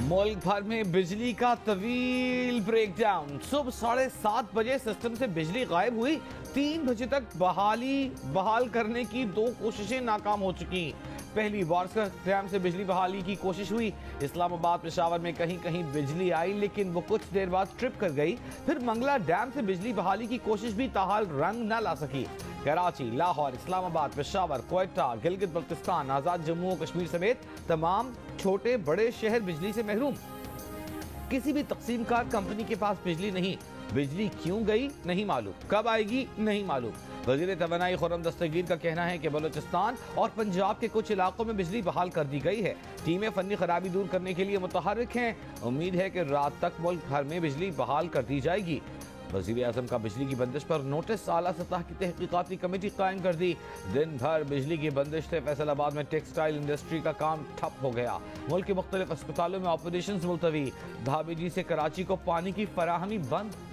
मुल्क भर में बिजली का तवील ब्रेकडाउन। सुबह 7:30 बजे सिस्टम से बिजली गायब हुई। 3 बजे तक बहाल करने की 2 कोशिशें नाकाम हो चुकी। पहली वारसा डैम से बिजली बहाली की कोशिश हुई। इस्लामाबाद पेशावर में कहीं कहीं बिजली आई, लेकिन वो कुछ देर बाद ट्रिप कर गई। फिर मंगला डैम से बिजली बहाली की कोशिश भी ताहाल रंग न ला सकी। कराची, लाहौर, इस्लामाबाद, पेशावर, क्वेटा, गिलगित बल्तिस्तान, आजाद जम्मू और कश्मीर समेत तमाम छोटे बड़े शहर बिजली से महरूम। किसी भी तकसीमकार कंपनी के पास बिजली नहीं। बिजली क्यों गई नहीं मालूम, कब आएगी नहीं मालूम। वजीर तवानाई खुर्रम दस्तगीर का कहना है कि बलूचिस्तान और पंजाब के कुछ इलाकों में बिजली बहाल कर दी गई है। टीमें फनी खराबी दूर करने के लिए मुतहर्रिक हैं। उम्मीद है कि रात तक मुल्क भर में बिजली बहाल कर दी जाएगी। वज़ीर आज़म का बिजली की बंदिश पर नोटिस, आला सतह की तहकीकाती कमेटी कायम कर दी। दिन भर बिजली की बंदिश से फैसलाबाद में टेक्सटाइल इंडस्ट्री का काम ठप हो गया। मुल्क के मुख्तलिफ अस्पतालों में ऑपरेशन मुलतवी। धाबीजी से कराची को पानी की फराहमी बंद।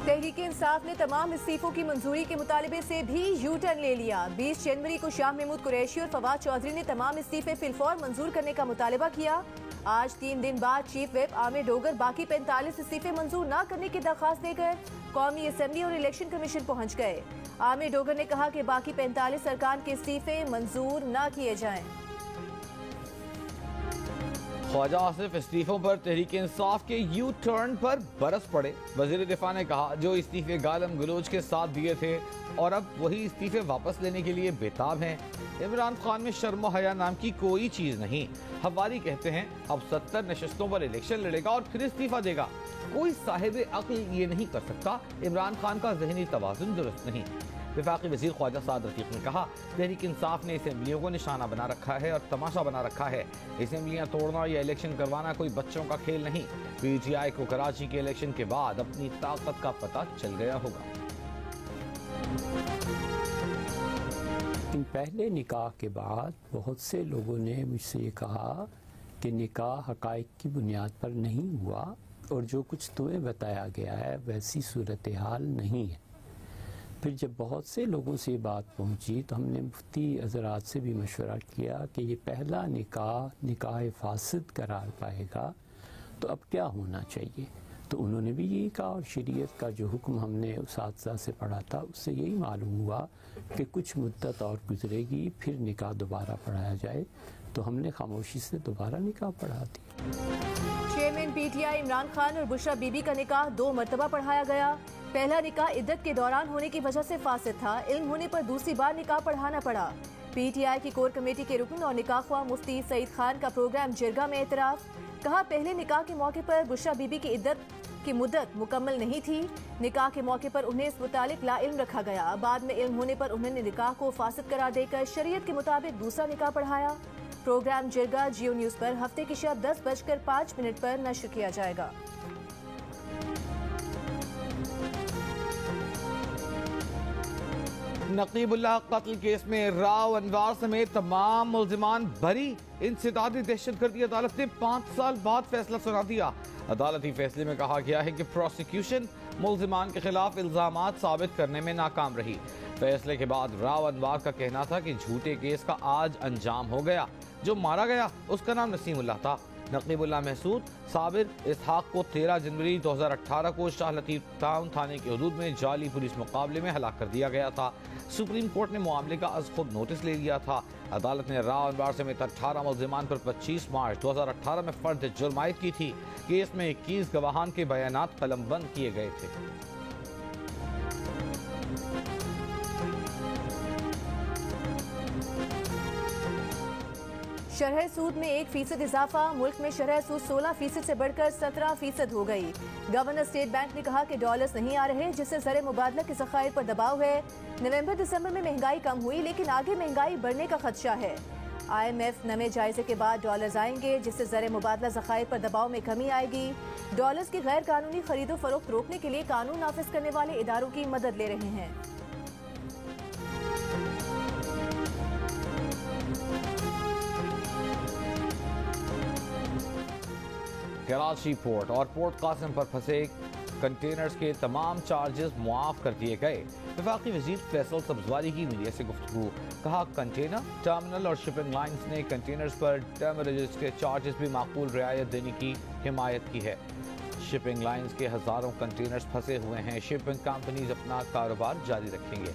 तहरीक-ए-इंसाफ ने तमाम इस्तीफों की मंजूरी के मुतालिबे से भी यू टर्न ले लिया। 20 जनवरी को शाह महमूद कुरैशी और फवाद चौधरी ने तमाम इस्तीफे फिलफौर मंजूर करने का मुतालबा किया। आज 3 दिन बाद चीफ विप आमिर डोगर बाकी 45 इस्तीफे मंजूर न करने की दरख्वास्त देकर कौमी असम्बली और इलेक्शन कमीशन पहुँच गए। आमिर डोगर ने कहा कि बाकी 45 अरकान के इस्तीफे मंजूर न किए जाएं। ख्वाजा आसिफ इस्तीफों पर तहरीक इंसाफ के यू टर्न पर बरस पड़े। वजीर दिफा ने कहा, जो इस्तीफे गालम गलोच के साथ दिए थे और अब वही इस्तीफे वापस लेने के लिए बेताब हैं। इमरान खान में शर्म हया नाम की कोई चीज नहीं। हवारी कहते हैं अब 70 नशस्तों पर इलेक्शन लड़ेगा और फिर इस्तीफा देगा। कोई साहिब अक्ल ये नहीं कर सकता। इमरान खान का जहनी तवाजुन दुरुस्त नहीं। वफाकी वजीर ख्वाजा साद रफीक ने कहा, तहरीक इंसाफ ने असेंबलियों को निशाना बना रखा है और तमाशा बना रखा है। असेंबलियां तोड़ना या इलेक्शन करवाना कोई बच्चों का खेल नहीं। PTI को कराची के इलेक्शन के बाद अपनी ताकत का पता चल गया होगा। पहले निकाह के बाद बहुत से लोगों ने मुझसे ये कहा कि निकाह हकाइक की बुनियाद पर नहीं हुआ और जो कुछ तुम्हें बताया गया है वैसी सूरत हाल नहीं है। फिर जब बहुत से लोगों से ये बात पहुंची तो हमने मुफ्ती हज़रात से भी मशवरा किया कि ये पहला निकाह फासिद करार पाएगा, तो अब क्या होना चाहिए। तो उन्होंने भी यही कहा और शरीयत का जो हुक्म हमने उसातिज़ा से पढ़ा था उससे यही मालूम हुआ कि कुछ मुद्दत और गुजरेगी फिर निकाह दोबारा पढ़ाया जाए। तो हमने खामोशी से दोबारा निकाह पढ़ा दिया। चेयरमैन PTI इमरान खान और बुशरा बीबी का निकाह 2 मरतबा पढ़ाया गया। पहला निकाह इद्दत के दौरान होने की वजह से फासिद था। इल्म होने पर दूसरी बार निकाह पढ़ाना पड़ा। PTI की कोर कमेटी के रुकन और निकाह ख्वाह मुफ्ती सईद खान का प्रोग्राम जिरगा में एतराफ़। कहा, पहले निकाह के मौके पर बुशरा बीबी की इद्दत की मुद्दत मुकम्मल नहीं थी। निकाह के मौके पर उन्हें इस मुतालिक लाइल्म रखा गया। बाद में इल्म होने पर उन्होंने निकाह को फासिद करार देकर शरीयत के मुताबिक दूसरा निकाह पढ़ाया। प्रोग्राम जिरगा जियो न्यूज़ पर हफ्ते की शब 10:05 पर नश्र किया जाएगा। नकीबुल्लाह कत्ल केस में राव अनवार समेत तमाम मुल्जिमान बरी। इंसदादी दहशतगर्दी अदालत ने 5 साल बाद फैसला सुना दिया। अदालती फैसले में कहा गया है कि प्रोसिक्यूशन मुल्जिमान के खिलाफ इल्जामात साबित करने में नाकाम रही। फैसले के बाद राव अनवार का कहना था कि झूठे केस का आज अंजाम हो गया। जो मारा गया उसका नाम नसीमुल्लाह था। नकीबुल्लाह महसूद साबिर इसहाक को 13 जनवरी 2018 को शाह लतीफ टाउन थाने के हदूद में जाली पुलिस मुकाबले में हलाक कर दिया गया था। सुप्रीम कोर्ट ने मामले का अज खुद नोटिस ले लिया था। अदालत ने राव अनवार समेत 18 मुल्जिमान पर 25 मार्च 2018 में फर्द जुर्म आयद की थी। केस में 21 गवाहान के बयानात कलमबंद किए गए थे। शरह सूद में 1% इजाफा। मुल्क में शरह सूद 16% से बढ़कर 17% हो गई। गवर्नर स्टेट बैंक ने कहा कि डॉलर्स नहीं आ रहे, जिससे ज़र मुबादला के ज़खायर पर दबाव है। नवंबर दिसंबर में महंगाई कम हुई, लेकिन आगे महंगाई बढ़ने का खदशा है। IMF नए जायजे के बाद डॉलर्स आएंगे, जिससे ज़र मुबादला ज़खायर पर दबाव में कमी आएगी। डॉलर्स की गैर कानूनी खरीदो फरोख्त रोकने के लिए कानून नाफिज करने वाले इदारों की मदद ले रहे हैं। कराची पोर्ट और पोर्ट कासिम पर फंसे कंटेनर्स के तमाम चार्जेस मुआफ कर दिए गए। वफाकी वजीर फैसल सब्जवारी की मीडिया से गुफ्तगू, कहा कंटेनर टर्मिनल और शिपिंग लाइन्स ने कंटेनर्स पर टर्मिनेज के चार्जेस भी माकूल रियायत देने की हिमायत की है। शिपिंग लाइन्स के हजारों कंटेनर्स फंसे हुए हैं, शिपिंग कंपनीज अपना कारोबार जारी रखेंगे।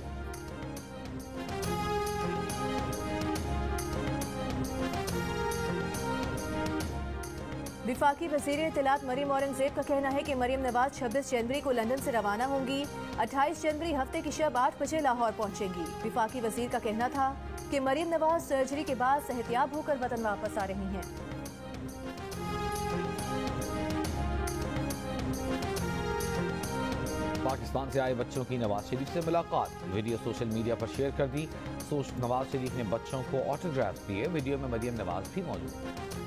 विफाकी वज़ीर इत्तलात मरियम औरंगजेब का कहना है कि मरियम नवाज 26 जनवरी को लंदन से रवाना होंगी। 28 जनवरी हफ्ते की शब 8 बजे लाहौर पहुंचेंगी। विफाकी वज़ीर का कहना था कि मरियम नवाज सर्जरी के बाद सेहतियाब होकर वतन वापस आ रही हैं। पाकिस्तान से आए बच्चों की नवाज शरीफ से मुलाकात, वीडियो सोशल मीडिया पर शेयर कर दी। नवाज शरीफ ने बच्चों को ऑटोग्राफ दिए, वीडियो में मरियम नवाज भी मौजूद।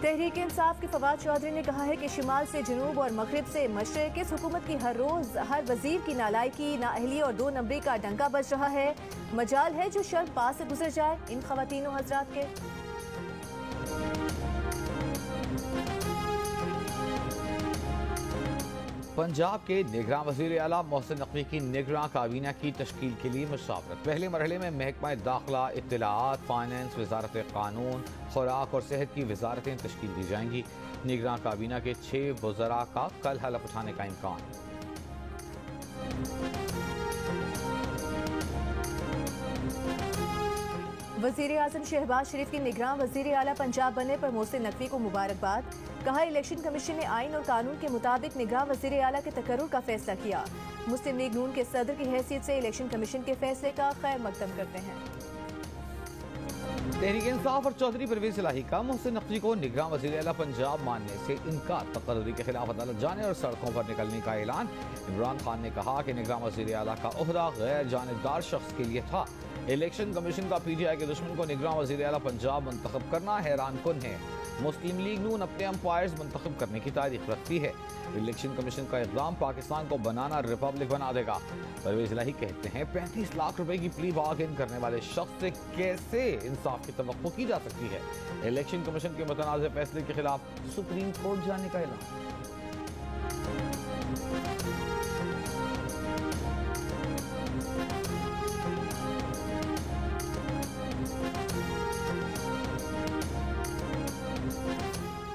तहरीक इंसाफ के फवाद चौधरी ने कहा है कि शिमाल से जनूब और मगरिब से मशरिक इस हुकूमत की हर रोज हर वजीर की नालायकी, नाअहली और 2 नंबरी का डंका बज रहा है। मजाल है जो शर्म पास से गुजर जाए इन खवातीनों हजरात के। पंजाब के निगरान वज़ीर आला मोहसिन नकवी की निगरान काबीना की तश्कील के लिए मुशावरत। पहले मरहले में महकमा दाखिला, इत्तलाआत, फाइनेंस, वजारत कानून, खुराक और सेहत की वजारतें तश्कील दी जाएंगी। निगरान काबीना के 6 वज़रा का कल हलफ उठाने का इम्कान। वज़ीर आज़म शहबाज शरीफ की निगरान वज़ीर आला पंजाब बनने पर मोहसिन नकवी को मुबारकबाद। कहा इलेक्शन कमीशन ने आइन और कानून के मुताबिक निगरान वज़ीर आला के तकर्रुर का फैसला किया। मुस्लिम लीग नून के सदर की हैसियत से इलेक्शन कमीशन के फैसले का खैर मकदम करते हैं। तहरीक इंसाफ और चौधरी परवेज इलाही का मोहसिन नकवी को निगरान वज़ीर आला पंजाब मानने से इनकार, तकर्री के खिलाफ अदालत जाने और सड़कों पर निकलने का ऐलान। इमरान खान ने कहा कि निगरान वज़ीर आला का ओहदा गैर जानिबदार शख्स के लिए था। इलेक्शन कमीशन का पीटीआई के दुश्मन को निगरान वज़ीर आला पंजाब मुंतखब करना हैरान कुन है। मुस्लिम लीग नून अपने अंपायर्स मुंतखब करने की तारीख रखती है। इलेक्शन कमीशन का इक़दाम पाकिस्तान को बनाना रिपब्लिक बना देगा। परवेज इलाही कहते हैं 35 लाख रुपए की प्ली बार्गेन करने वाले शख्स से कैसे इंसाफ की तवक्को की जा सकती है। इलेक्शन कमीशन के मुतनाज़ फैसले के खिलाफ सुप्रीम कोर्ट जाने का ऐलान।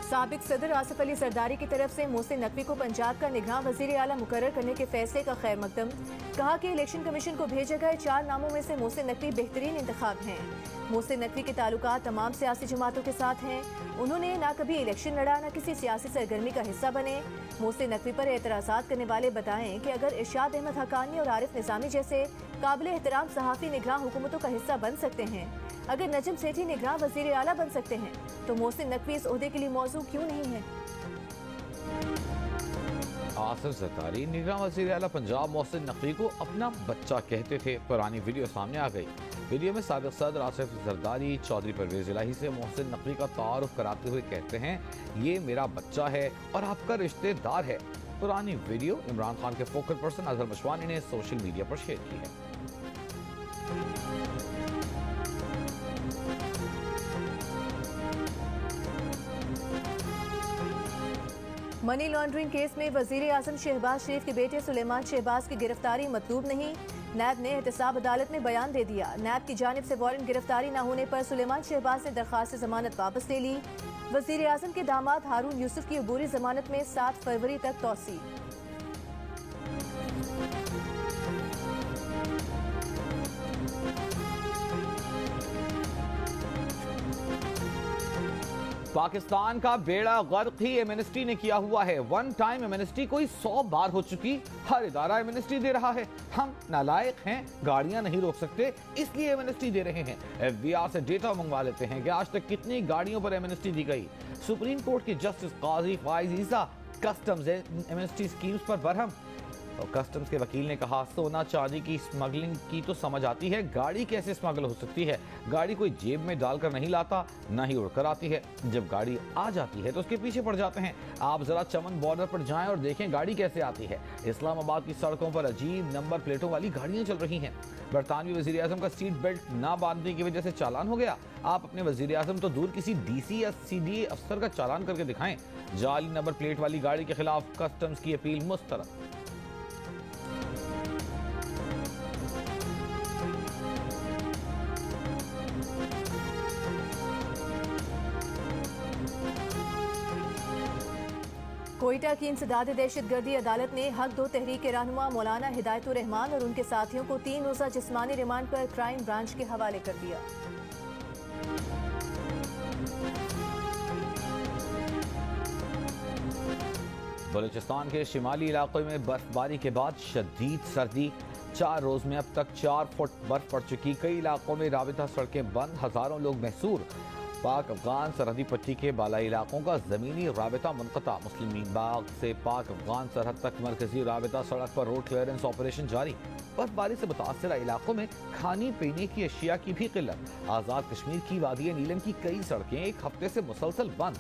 साबिक सदर आसिफ अली जरदारी की तरफ से मोहसिन नकवी को पंजाब का निगरान वज़ीर आला मुकर्रर करने के फैसले का खैर मकदम। कहा कि इलेक्शन कमीशन को भेजे गए 4 नामों में से मोहसिन नकवी बेहतरीन इंतखाब हैं। मोहसिन नकवी के ताल्लुकात तमाम सियासी जमातों के साथ हैं। उन्होंने ना कभी इलेक्शन लड़ा, ना किसी सियासी सरगर्मी का हिस्सा बने। मोहसिन नकवी पर एतराज़ात करने वाले बताएं कि अगर इरशाद अहमद हक्कानी और आरिफ निज़ामी जैसे काबिल एहतराम सहाफ़ी निगरान हुकूमतों का हिस्सा बन सकते हैं, अगर नजम सेठी निगरान वज़ीर आला बन सकते हैं, तो मोहसिन नकवी इस ओहदे के लिए मौजू क्यों नहीं है। आसिफ जरदारी निगरान वज़ीर आला पंजाब मोहसिन नकवी को अपना बच्चा कहते थे। पुरानी वीडियो सामने आ गई। वीडियो में साबिक सदर आसिफ जरदारी चौधरी परवेज इलाही से मोहसिन नकवी का तारुफ कराते हुए कहते हैं, ये मेरा बच्चा है और आपका रिश्तेदार है। पुरानी वीडियो इमरान खान के फोकल पर्सन अजहर मशवानी ने सोशल मीडिया पर शेयर की है। मनी लॉन्ड्रिंग केस में वज़ीर आज़म शहबाज शरीफ के बेटे सुलेमान शहबाज की गिरफ्तारी मतलूब नहीं। नैब ने एहतसाब अदालत में बयान दे दिया। नैब की जानिब से वारंट गिरफ्तारी न होने पर सुलेमान शहबाज ने दरख्वास्त जमानत वापस ले ली। वज़ीर आज़म के दामाद हारून यूसुफ की अबूरी जमानत में 7 फरवरी तक तौसी। पाकिस्तान का बेड़ा गर्क ही एमनेस्टी ने किया हुआ है। वन टाइम एमनेस्टी कोई 100 बार हो चुकी। हर इदारा एमनेस्टी दे रहा है। हम नालायक हैं, गाड़ियां नहीं रोक सकते, इसलिए एमनेस्टी दे रहे हैं। FBI से डेटा मंगवा लेते हैं कि आज तक कितनी गाड़ियों पर एमनेस्टी दी गई। सुप्रीम कोर्ट के जस्टिस काजी फाइज ईसा कस्टम्स एमनेस्टी स्कीम्स पर बरहम। और कस्टम्स के वकील ने कहा, सोना चांदी की स्मगलिंग की तो समझ आती है, गाड़ी कैसे स्मगल हो सकती है? गाड़ी कोई जेब में डालकर नहीं लाता, ना ही उड़कर आती है। जब गाड़ी आ जाती है तो उसके पीछे पड़ जाते हैं। आप जरा चमन बॉर्डर पर जाएं और देखें गाड़ी कैसे आती है। इस्लामाबाद की सड़कों पर अजीब नंबर प्लेटों वाली गाड़ियां चल रही हैं। बरतानवी वजीर आजम का सीट बेल्ट ना बांधने की वजह से चालान हो गया। आप अपने वजीर आजम तो दूर, किसी डीसी या सीडीए अफसर का चालान करके दिखाएं। जाली नंबर प्लेट वाली गाड़ी के खिलाफ कस्टम्स की अपील मुस्तरद। कोयटा की इंसदाद दहशतगर्दी अदालत ने हक दो तहरीक के रहनुमा मौलाना हिदायतुर रहमान और उनके साथियों को 3 रोजा जिस्मानी रिमांड पर क्राइम ब्रांच के हवाले कर दिया। बलूचिस्तान के शिमाली इलाकों में बर्फबारी के बाद शदीद सर्दी। 4 रोज में अब तक 4 फुट बर्फ पड़ चुकी। कई इलाकों में राबिता सड़कें बंद, हजारों लोग महसूर। पाक अफगान सरहदी पट्टी के बालाई इलाकों का जमीनी राबिता मुनक़ता। मुस्लिम बाग से पाक अफगान सरहद तक मरकजी राबिता सड़क पर रोड क्लियरेंस ऑपरेशन जारी। बर्फबारी से मुतासर इलाकों में खाने पीने की अशिया की भी किल्लत। आज़ाद कश्मीर की वादी नीलम की कई सड़कें 1 हफ्ते से मुसलसल बंद।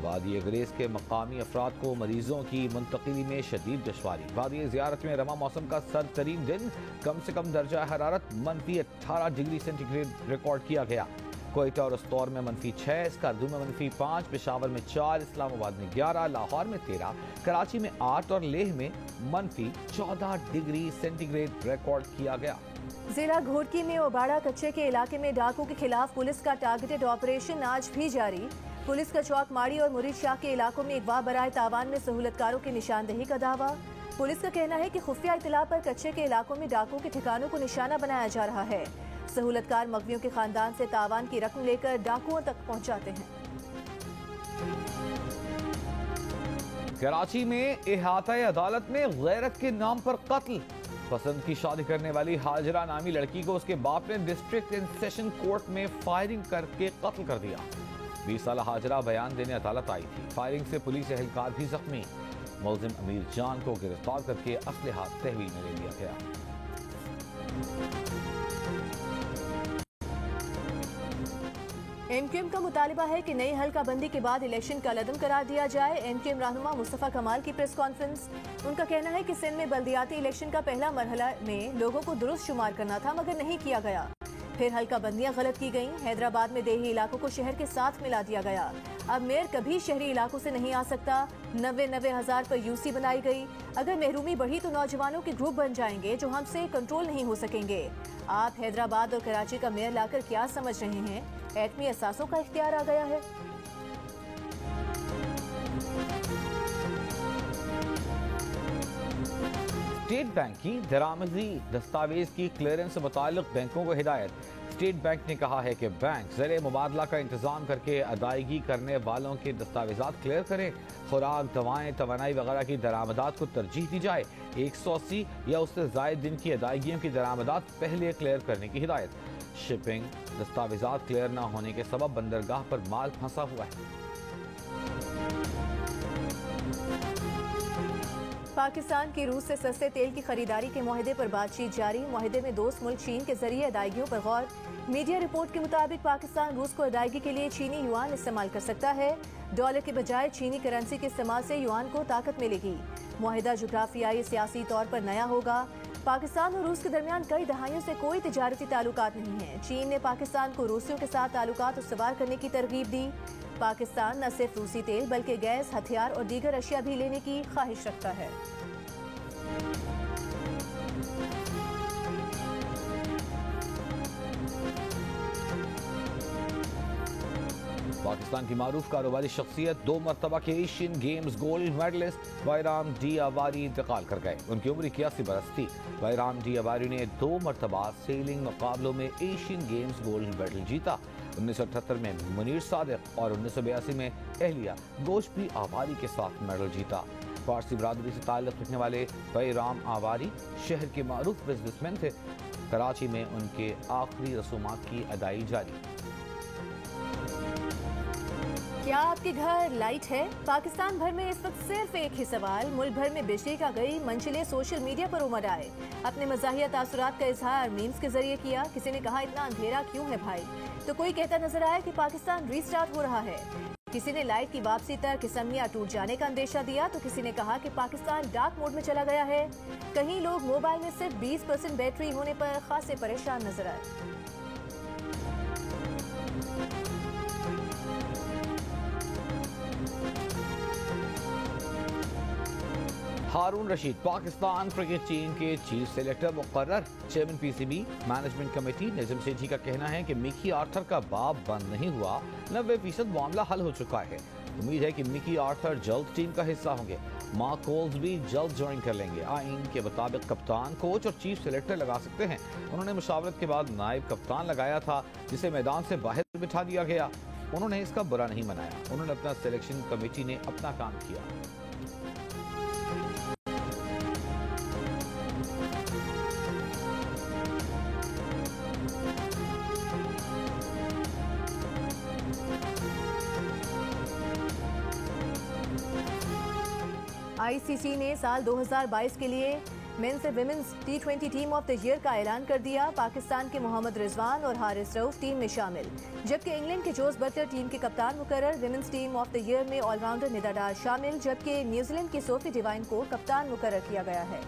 वादी ग्रेस के मकामी अफराद को मरीजों की मुंतकिली में शदीद दुश्वारी। वादी ज़ियारत में रमा मौसम का सर्द तरीन दिन। कम से कम दर्जा हरारत -18 डिग्री सेंटीग्रेड रिकॉर्ड किया गया। कोयटा और उस्तौर में -6, स्कर्दू में -5, पेशावर में 4, इस्लामाबाद में 11, लाहौर में 13, कराची में 8 और लेह में -14 डिग्री सेंटीग्रेड रिकॉर्ड किया गया। जिला घोटकी में ओबाड़ा कच्चे के इलाके में डाकू के खिलाफ पुलिस का टारगेटेड ऑपरेशन आज भी जारी। पुलिस का चौक माड़ी और मुरीद शाह के इलाकों में अगवा बराए तावान में सहूलतकारों की निशानदेही का दावा। पुलिस का कहना है कि खुफिया इतला पर कच्चे के इलाकों में डाकू के ठिकानों को निशाना बनाया जा रहा है। सहूलतकार मगवियों के खानदान से तावान की रकम लेकर डाकुओं तक पहुंचाते हैं। कराची में इहाता अदालत में गैरत के नाम पर कत्ल। पसंद की शादी करने वाली हाजरा नामी लड़की को उसके बाप ने डिस्ट्रिक्ट एंड सेशन कोर्ट में फायरिंग करके कत्ल कर दिया। 20 साल हाजरा बयान देने अदालत आई थी। फायरिंग से पुलिस एहलकार भी जख्मी। मुलजिम अमीर जान को गिरफ्तार करके असलहा तहवील में ले लिया गया। एमक्यूएम का मुतालिबा है कि नई हल्का बंदी के बाद इलेक्शन का लदम करार दिया जाए। एमक्यूएम रहनुमा मुस्तफा कमाल की प्रेस कॉन्फ्रेंस। उनका कहना है कि सिंध में बल्दियाती इलेक्शन का पहला मरहला में लोगों को दुरुस्त शुमार करना था, मगर नहीं किया गया। फिर हल्का बंदियां गलत की गईं। हैदराबाद में देही इलाकों को शहर के साथ मिला दिया गया। अब मेयर कभी शहरी इलाकों से नहीं आ सकता। 90 हज़ार पर यूसी बनाई गई। अगर महरूमी बढ़ी तो नौजवानों के ग्रुप बन जाएंगे जो हमसे कंट्रोल नहीं हो सकेंगे। आप हैदराबाद और कराची का मेयर लाकर क्या समझ रहे हैं? एटमी एहसासों का इख्तियार आ गया है। स्टेट बैंक की दरामदी दस्तावेज की क्लियरेंस से मुताल्लिक बैंकों को हिदायत। स्टेट बैंक ने कहा है कि बैंक ज़र मुबादला का इंतजाम करके अदायगी करने वालों के दस्तावेजात क्लियर करें। खुराक, दवाएं, तवानाई वगैरह की दरामदात को तरजीह दी जाए। 180 या उससे ज़ायद दिन की अदायगियों की दरामदात पहले क्लियर करने की हिदायत। शिपिंग दस्तावेजात क्लियर न होने के सबब बंदरगाह पर माल फंसा हुआ है। पाकिस्तान की रूस से सस्ते तेल की खरीदारी के मुआहदे पर बातचीत जारी। मुआहदे में दोस्त मुल्क चीन के जरिए अदायगियों पर गौर। मीडिया रिपोर्ट के मुताबिक पाकिस्तान रूस को अदायगी के लिए चीनी युआन इस्तेमाल कर सकता है। डॉलर के बजाय चीनी करेंसी के इस्तेमाल से युआन को ताकत मिलेगी। मुआहदा जोग्राफियाई सियासी तौर पर नया होगा। पाकिस्तान और रूस के दरमियान कई दहाइयों से कोई तिजारती ताल्लुकात नहीं है। चीन ने पाकिस्तान को रूसियों के साथ ताल्लुकात उसवार करने की तरगीब दी। पाकिस्तान न सिर्फ रूसी तेल बल्कि गैस, हथियार और दीगर अशिया भी लेने की ख्वाहिश रखता है। पाकिस्तान की मारूफ कारोबारी शख्सियत 2 मरतबा के Asian games gold medalist Bairam D Avari इंतकाल कर गए। उनकी उम्र 81 बरस थी। बैराम डी अवारी ने 2 मरतबा सेलिंग मुकाबलों में एशियन गेम्स गोल्ड मेडल जीता। 1978 में मुनीर सादिक और 1982 में एहलिया गोशबी आवारी के साथ मेडल जीता। फारसी बरादरी से ताल्लुक़ रखने वाले बैराम आवारी शहर के मारूफ बिजनेसमैन थे। कराची में उनके आखिरी रसूमात की अदायगी जारी। क्या आपके घर लाइट है? पाकिस्तान भर में इस वक्त सिर्फ एक ही सवाल, मुल्क भर में बिजली का गई मंजिलें सोशल मीडिया पर उमड़ आए। अपने मज़ाहिया तासुरात का इजहार मीम्स के जरिए किया। किसी ने कहा इतना अंधेरा क्यों है भाई, तो कोई कहता नजर आया कि पाकिस्तान रीस्टार्ट हो रहा है। किसी ने लाइट की वापसी तक किस्मियां टूट जाने का अंदेशा दिया, तो किसी ने कहा कि पाकिस्तान डार्क मोड में चला गया है। कहीं लोग मोबाइल में सिर्फ 20% बैटरी होने पर खासे परेशान नजर आए। हारून रशीद पाकिस्तान क्रिकेट टीम के चीफ सेलेक्टर मुकर्रर। Chairman PCB management committee Najam Sethi का कहना है कि मिकी आर्थर का बाब बंद नहीं हुआ, 90% मामला हल हो चुका है। उम्मीद है कि मिकी आर्थर जल्द टीम का हिस्सा होंगे। मार्क कोल्स भी जल्द ज्वाइन कर लेंगे। आइन के मुताबिक कप्तान, कोच और चीफ सेलेक्टर लगा सकते हैं। उन्होंने मुशावरत के बाद नायब कप्तान लगाया था, जिसे मैदान से बाहर बिठा दिया गया। उन्होंने इसका बुरा नहीं मनाया। उन्होंने अपना सिलेक्शन कमेटी ने अपना काम किया। आईसीसी ने साल 2022 के लिए मेंस और women's T20 team of the year का ऐलान कर दिया। पाकिस्तान के मोहम्मद रिजवान और हारिस रऊफ टीम में शामिल, जबकि इंग्लैंड के जोस बटलर टीम के कप्तान मुकर्रर। Women's team of the year में ऑलराउंडर निदा डार शामिल, जबकि न्यूजीलैंड की सोफी डिवाइन को कप्तान मुकर्रर किया गया है।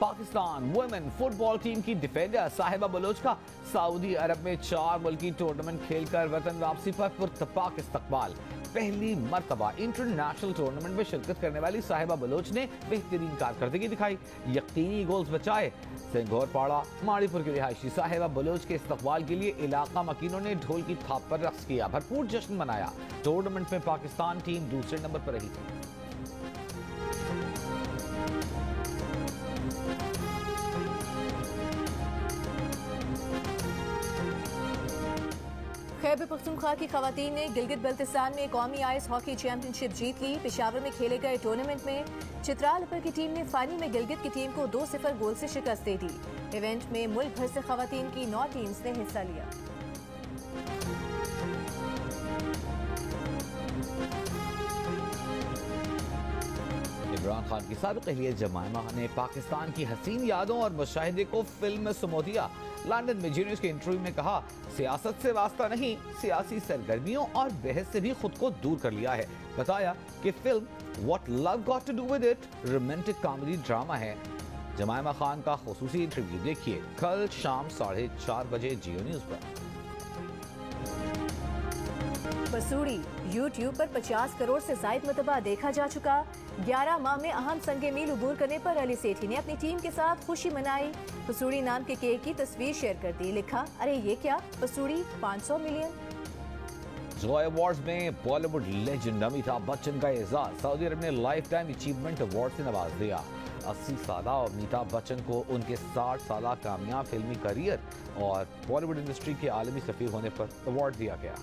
पाकिस्तान वुमेन फुटबॉल टीम की डिफेंडर साहिबा बलोच का सऊदी अरब में 4 मुल्की टूर्नामेंट खेलकर वतन वापसी पर पुरतपाक इस्तकबाल। पहली मर्तबा इंटरनेशनल टूर्नामेंट में शिरकत करने वाली साहिबा बलोच ने बेहतरीन कारकर्दगी दिखाई, यकीनी गोल्स बचाए। सेंघोरपाड़ा माड़ीपुर की रिहायशी साहिबा बलोच के इस्तकबाल के लिए इलाका मकीनों ने ढोल की थाप पर रक्स किया, भरपूर जश्न मनाया। टूर्नामेंट में पाकिस्तान टीम दूसरे नंबर पर रही थी। खैबर पख्तूनख्वा की खवातीन ने गिलगित बल्तिस्तान में कौमी आइस हॉकी चैंपियनशिप जीत ली। पेशावर में खेले गए टूर्नामेंट में चित्राल अपर की टीम ने फाइनल में गिलगित की टीम को 2-0 गोल से शिकस्त दे दी। इवेंट में मुल्क भर से खवातीन की 9 टीम्स ने हिस्सा लिया। इमरान खान की साबिक अहलिया जमाइमा ने पाकिस्तान की हसीन यादों और मुशाहिदे को फिल्म में समो दिया। लंदन में जीनियस के इंटरव्यू में कहा, सियासत से वास्ता नहीं, सियासी सरगर्मियों और बहस से भी खुद को दूर कर लिया है। बताया कि film what love got to do with it romantic comedy drama है। जमाइमा खान का खुसूसी इंटरव्यू देखिए कल शाम 4:30 बजे जियो न्यूज पर। पसूड़ी YouTube पर 50 करोड़ से ज्यादा मरतबा देखा जा चुका। 11 माह में अहम संगे मील उबूर करने पर अली सेठी ने अपनी टीम के साथ खुशी मनाई। पसूड़ी नाम के केक की तस्वीर शेयर कर दी, लिखा, अरे ये क्या, पसूड़ी 500 मिलियन। जोया अवार्ड्स में बॉलीवुड लेजेंड अमिताभ बच्चन का एजाज, सऊदी अरब ने लाइफ टाइम अचीवमेंट अवार्ड से नवाज दिया। 80 साल अमिताभ बच्चन को उनके 60 साल कामयाब फिल्मी करियर और बॉलीवुड इंडस्ट्री के आलमी सफीर होने पर अवार्ड दिया गया।